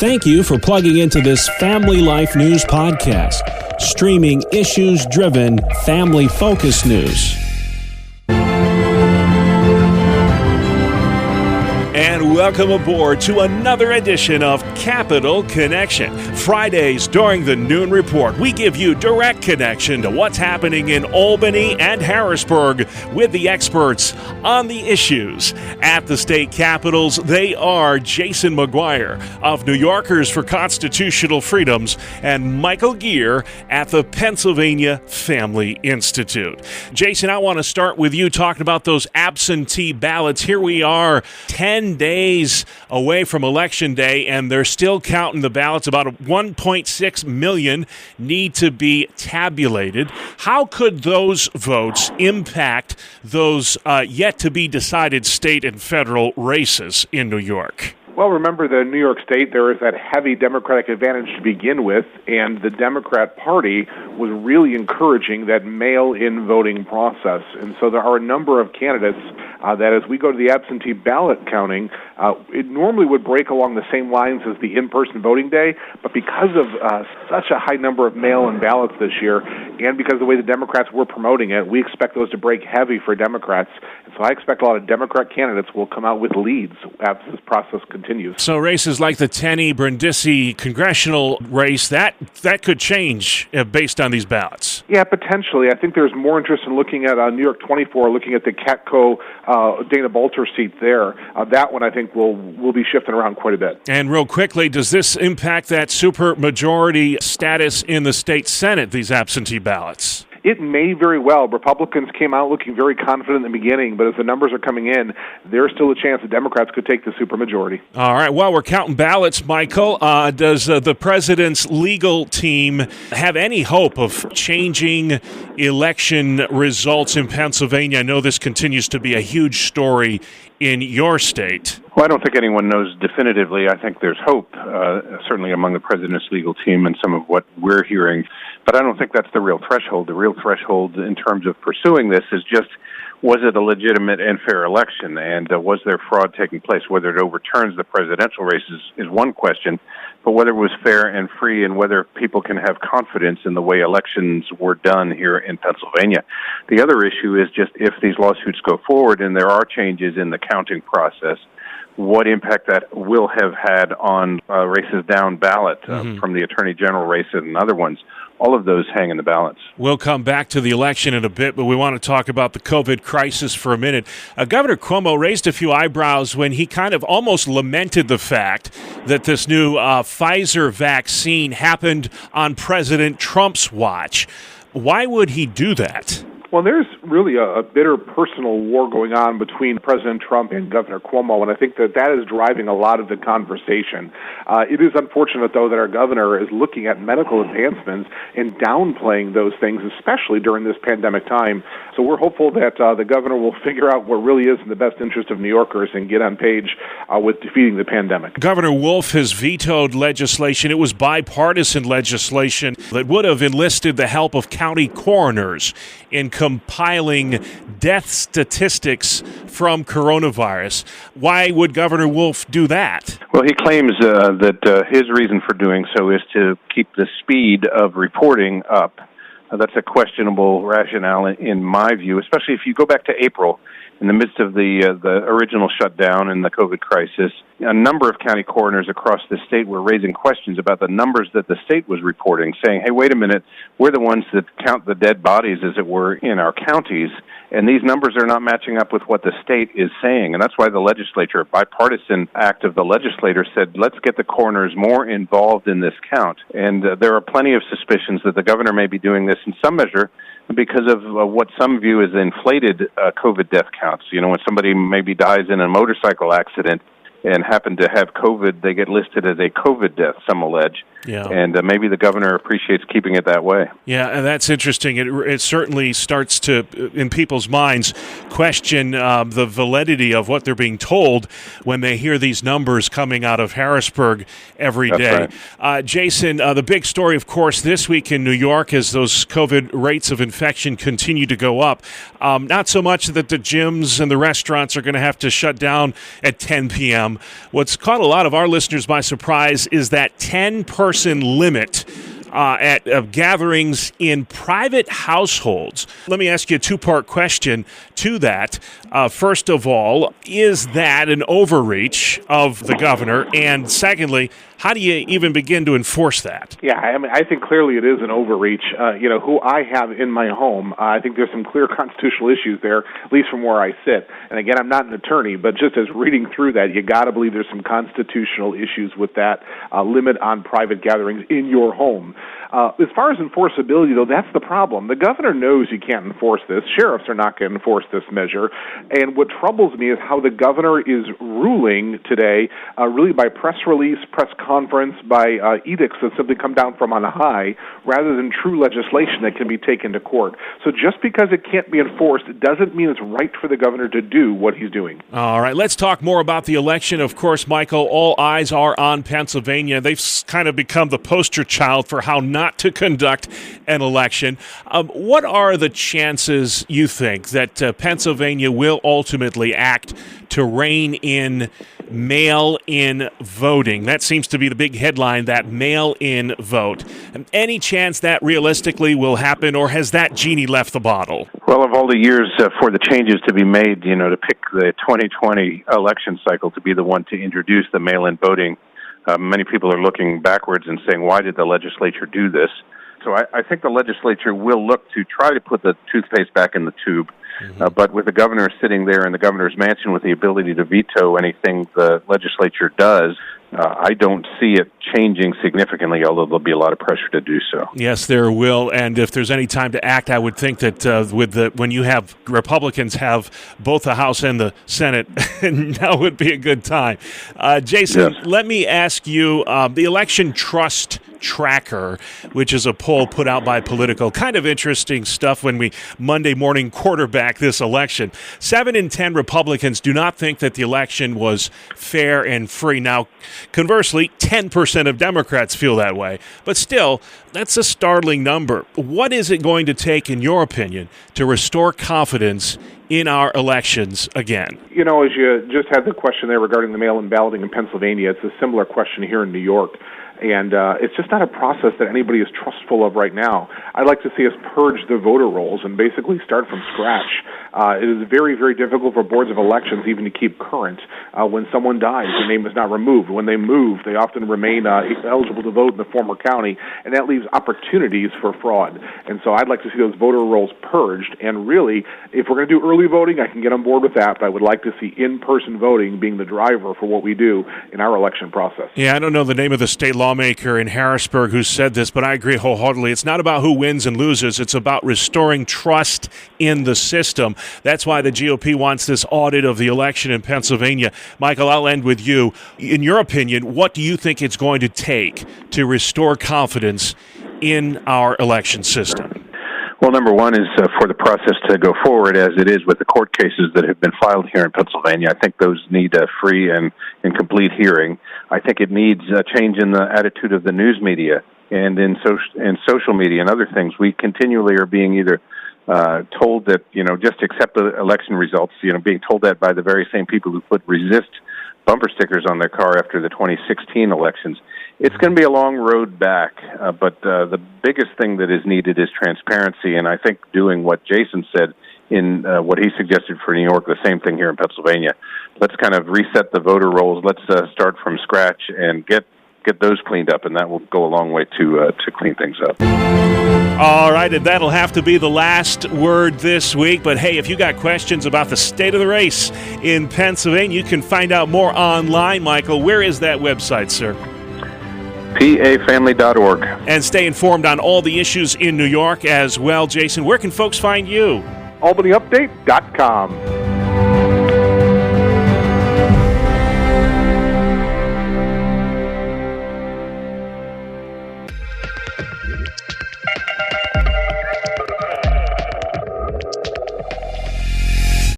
Thank you for plugging into this Family Life News podcast, streaming issues-driven, family-focused news. And welcome aboard to another edition of Capital Connection. Fridays during the Noon Report, we give you direct connection to what's happening in Albany and Harrisburg with the experts on the issues. At the state capitals, they are Jason McGuire of New Yorkers for Constitutional Freedoms and Michael Geer at the Pennsylvania Family Institute. Jason, I want to start with you talking about those absentee ballots. Here we are, 10 days away from Election Day, and they're still counting the ballots. About 1.6 million need to be tabulated. How could those votes impact those yet-to-be-decided state and federal races in New York? Well, remember, the New York State, there is that heavy Democratic advantage to begin with, and the Democrat Party was really encouraging that mail-in voting process. And so there are a number of candidates that as we go to the absentee ballot counting, it normally would break along the same lines as the in-person voting day, but because of such a high number of mail-in ballots this year, and because of the way the Democrats were promoting it, we expect those to break heavy for Democrats. And so I expect a lot of Democrat candidates will come out with leads as this process continues. So races like the Tenney-Brindisi congressional race, that could change based on these ballots. Yeah, potentially. I think there's more interest in looking at New York 24, looking at the Katko Dana Bolter seat there. That one I think will be shifting around quite a bit. And real quickly, does this impact that supermajority status in the state Senate, these absentee ballots? It may very well. Republicans came out looking very confident in the beginning, but as the numbers are coming in, there's still a chance that Democrats could take the supermajority. All right. Well, we're counting ballots, Michael. Does the president's legal team have any hope of changing election results in Pennsylvania? I know this continues to be a huge story in your state. Well, I don't think anyone knows definitively. I think there's hope, certainly among the president's legal team and some of what we're hearing. But I don't think that's the real threshold. The real threshold in terms of pursuing this is just, was it a legitimate and fair election? And was there fraud taking place? Whether it overturns the presidential races is one question, but whether it was fair and free and whether people can have confidence in the way elections were done here in Pennsylvania. The other issue is just if these lawsuits go forward and there are changes in the counting process, what impact that will have had on races down ballot from the Attorney General race and other ones. All of those hang in the balance. We'll come back to the election in a bit, but we want to talk about the COVID crisis for a minute. Governor Cuomo raised a few eyebrows when he kind of almost lamented the fact that this new Pfizer vaccine happened on President Trump's watch. Why would he do that? Well, there's really a bitter personal war going on between President Trump and Governor Cuomo, and I think that is driving a lot of the conversation. It is unfortunate, though, that our governor is looking at medical advancements and downplaying those things, especially during this pandemic time. So we're hopeful that the governor will figure out what really is in the best interest of New Yorkers and get on page with defeating the pandemic. Governor Wolf has vetoed legislation. It was bipartisan legislation that would have enlisted the help of county coroners in compiling death statistics from coronavirus. Why would Governor Wolf do that? Well, he claims that his reason for doing so is to keep the speed of reporting up. That's a questionable rationale in my view, especially if you go back to April, in the midst of the original shutdown and the COVID crisis. A number of county coroners across the state were raising questions about the numbers that the state was reporting, saying, hey, wait a minute, we're the ones that count the dead bodies, as it were, in our counties, and these numbers are not matching up with what the state is saying. And that's why the legislature, a bipartisan act of the legislature, said, let's get the coroners more involved in this count. And there are plenty of suspicions that the governor may be doing this in some measure because of what some view as inflated COVID death counts. You know, when somebody maybe dies in a motorcycle accident and happen to have COVID, they get listed as a COVID death, some allege. Yeah. And maybe the governor appreciates keeping it that way. Yeah, and that's interesting. It certainly starts to, in people's minds, question the validity of what they're being told when they hear these numbers coming out of Harrisburg every day. Right. Jason, the big story, of course, this week in New York as those COVID rates of infection continue to go up. Not so much that the gyms and the restaurants are going to have to shut down at 10 p.m., what's caught a lot of our listeners by surprise is that 10-person limit at gatherings in private households. Let me ask you a two-part question to that. First of all, is that an overreach of the governor? And secondly, how do you even begin to enforce that? Yeah, I mean, I think clearly it is an overreach. Who I have in my home, I think there's some clear constitutional issues there, at least from where I sit. And again, I'm not an attorney, but just as reading through that, you got to believe there's some constitutional issues with that limit on private gatherings in your home. As far as enforceability, though, that's the problem. The governor knows you can't enforce this. Sheriffs are not going to enforce this measure. And what troubles me is how the governor is ruling today, really by press release, press conference, by edicts that simply come down from on high, rather than true legislation that can be taken to court. So just because it can't be enforced, it doesn't mean it's right for the governor to do what he's doing. All right, let's talk more about the election. Of course, Michael, all eyes are on Pennsylvania. They've kind of become the poster child for how not to conduct an election. What are the chances, you think, that Pennsylvania will ultimately act to rein in mail-in voting? That seems to be the big headline, that mail-in vote. Any chance that realistically will happen, or has that genie left the bottle? Well, of all the years for the changes to be made, to pick the 2020 election cycle to be the one to introduce the mail-in voting, many people are looking backwards and saying, why did the legislature do this? So I think the legislature will look to try to put the toothpaste back in the tube. But with the governor sitting there in the governor's mansion with the ability to veto anything the legislature does, I don't see it changing significantly, although there'll be a lot of pressure to do so. Yes, there will. And if there's any time to act, I would think that when you have Republicans have both the House and the Senate, now would be a good time. Jason, yes. Let me ask you, the election trust tracker, which is a poll put out by Politico. Kind of interesting stuff when we Monday morning quarterback this election. 7 in 10 Republicans do not think that the election was fair and free. Now, conversely, 10% of Democrats feel that way. But still, that's a startling number. What is it going to take, in your opinion, to restore confidence in our elections again? As you just had the question there regarding the mail-in balloting in Pennsylvania, it's a similar question here in New York. And it's just not a process that anybody is trustful of right now. I'd like to see us purge the voter rolls and basically start from scratch. It is very, very difficult for boards of elections even to keep current. When someone dies, their name is not removed. When they move, they often remain eligible to vote in the former county, and that leaves opportunities for fraud. And so I'd like to see those voter rolls purged. And really, if we're going to do early voting, I can get on board with that, but I would like to see in-person voting being the driver for what we do in our election process. Yeah, I don't know the name of the state lawmaker in Harrisburg who said this, but I agree wholeheartedly. It's not about who wins and loses. It's about restoring trust in the system. That's why the GOP wants this audit of the election in Pennsylvania. Michael, I'll end with you. In your opinion, what do you think it's going to take to restore confidence in our election system? Well, number one is for the process to go forward as it is with the court cases that have been filed here in Pennsylvania. I think those need a free and complete hearing. I think it needs a change in the attitude of the news media and in social media and other things. We continually are being either told that, just accept the election results, being told that by the very same people who put resist bumper stickers on their car after the 2016 elections. It's going to be a long road back, but the biggest thing that is needed is transparency, and I think doing what Jason said in what he suggested for New York, the same thing here in Pennsylvania. Let's kind of reset the voter rolls. Let's start from scratch and get those cleaned up, and that will go a long way to clean things up. All right, and that'll have to be the last word this week. But hey, if you got questions about the state of the race in Pennsylvania, you can find out more online. Michael, where is that website, sir? PAFamily.org. And stay informed on all the issues in New York as well. Jason, where can folks find you? AlbanyUpdate.com.